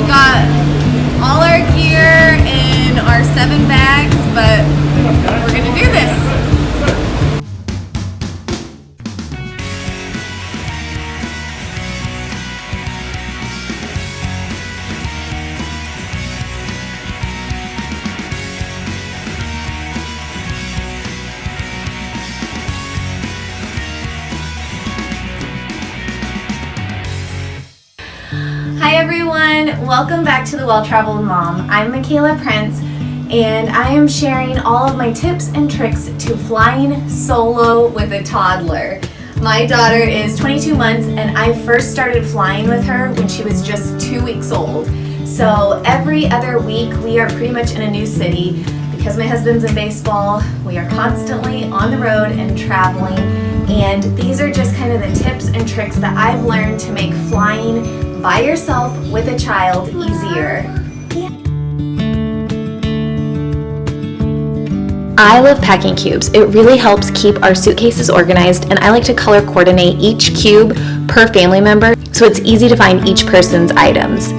got all our gear in our 7 bags, but we're gonna do this. Hi everyone, welcome back to The Well-Traveled Mom. I'm Michaela Prince, and I am sharing all of my tips and tricks to flying solo with a toddler. My daughter is 22 months, and I first started flying with her when she was just 2 weeks old. So every other week we are pretty much in a new city. Because my husband's in baseball, we are constantly on the road and traveling, and these are just kind of the tips and tricks that I've learned to make flying by yourself with a child easier. I love packing cubes. It really helps keep our suitcases organized, and I like to color coordinate each cube per family member so it's easy to find each person's items.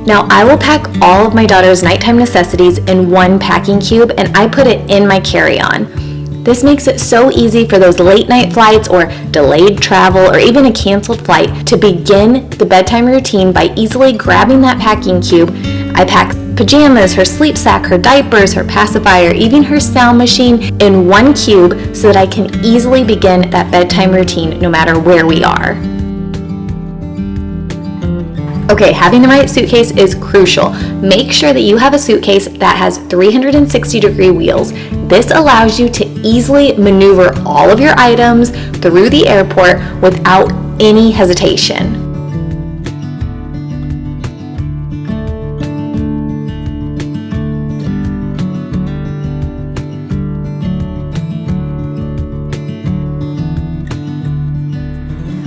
Now I will pack all of my daughter's nighttime necessities in one packing cube, and I put it in my carry-on. This makes it so easy for those late night flights or delayed travel or even a canceled flight to begin the bedtime routine by easily grabbing that packing cube. I pack pajamas, her sleep sack, her diapers, her pacifier, even her sound machine in one cube so that I can easily begin that bedtime routine no matter where we are. Okay, having the right suitcase is crucial. Make sure that you have a suitcase that has 360-degree wheels. This allows you to easily maneuver all of your items through the airport without any hesitation.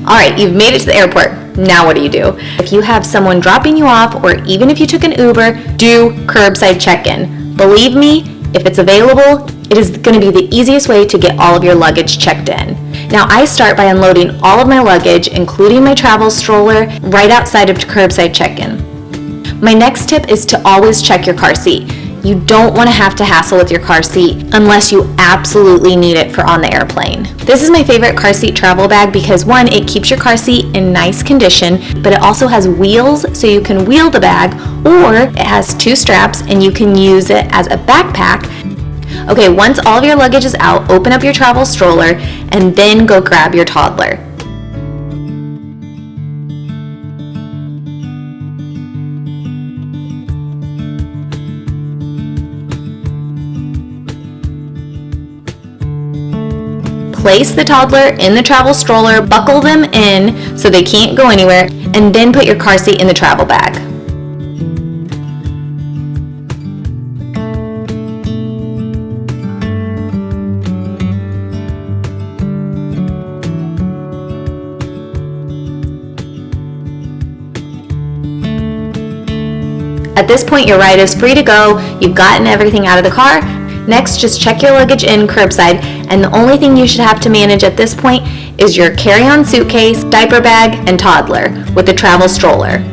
All right, you've made it to the airport. Now what do you do? If you have someone dropping you off, or even if you took an Uber, do curbside check-in. Believe me, if it's available, it is going to be the easiest way to get all of your luggage checked in. Now I start by unloading all of my luggage, including my travel stroller, right outside of curbside check-in. My next tip is to always check your car seat. You don't want to have to hassle with your car seat unless you absolutely need it for on the airplane. This is my favorite car seat travel bag because one, it keeps your car seat in nice condition, but it also has wheels so you can wheel the bag, or it has 2 straps and you can use it as a backpack. Okay, once all of your luggage is out, open up your travel stroller and then go grab your toddler. Place the toddler in the travel stroller, buckle them in so they can't go anywhere, and then put your car seat in the travel bag. At this point, your ride is free to go. You've gotten everything out of the car. Next, just check your luggage in curbside, and the only thing you should have to manage at this point is your carry-on suitcase, diaper bag, and toddler with the travel stroller.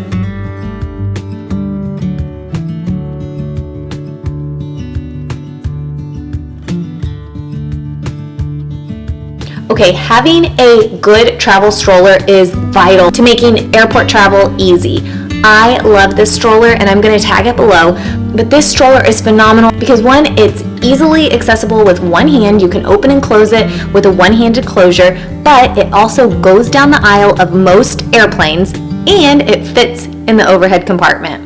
Okay, having a good travel stroller is vital to making airport travel easy. I love this stroller, and I'm going to tag it below, but this stroller is phenomenal because one, it's easily accessible with one hand. You can open and close it with a one-handed closure, but it also goes down the aisle of most airplanes, and it fits in the overhead compartment.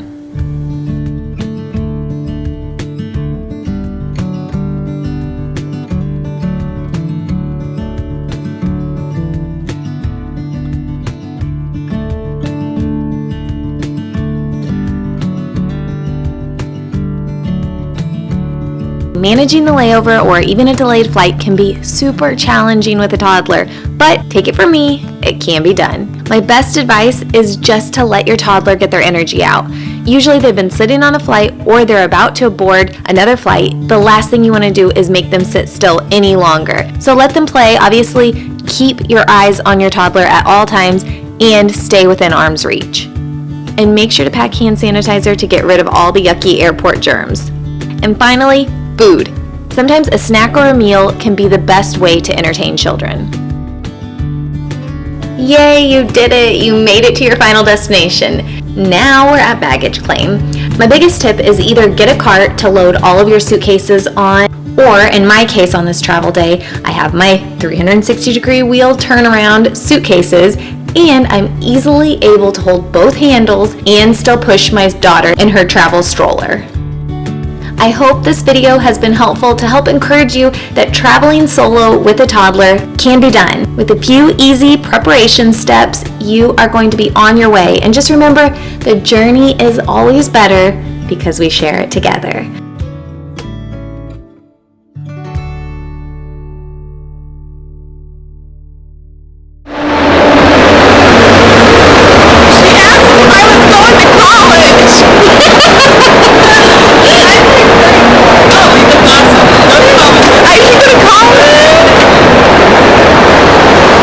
Managing the layover or even a delayed flight can be super challenging with a toddler, but take it from me, it can be done. My best advice is just to let your toddler get their energy out. Usually they've been sitting on a flight or they're about to board another flight. The last thing you want to do is make them sit still any longer. So let them play. Obviously, keep your eyes on your toddler at all times and stay within arm's reach. And make sure to pack hand sanitizer to get rid of all the yucky airport germs. And finally, food. Sometimes a snack or a meal can be the best way to entertain children. Yay, you did it! You made it to your final destination. Now we're at baggage claim. My biggest tip is either get a cart to load all of your suitcases on, or in my case on this travel day, I have my 360-degree wheel turnaround suitcases, and I'm easily able to hold both handles and still push my daughter in her travel stroller. I hope this video has been helpful to help encourage you that traveling solo with a toddler can be done. With a few easy preparation steps, you are going to be on your way. And just remember, the journey is always better because we share it together.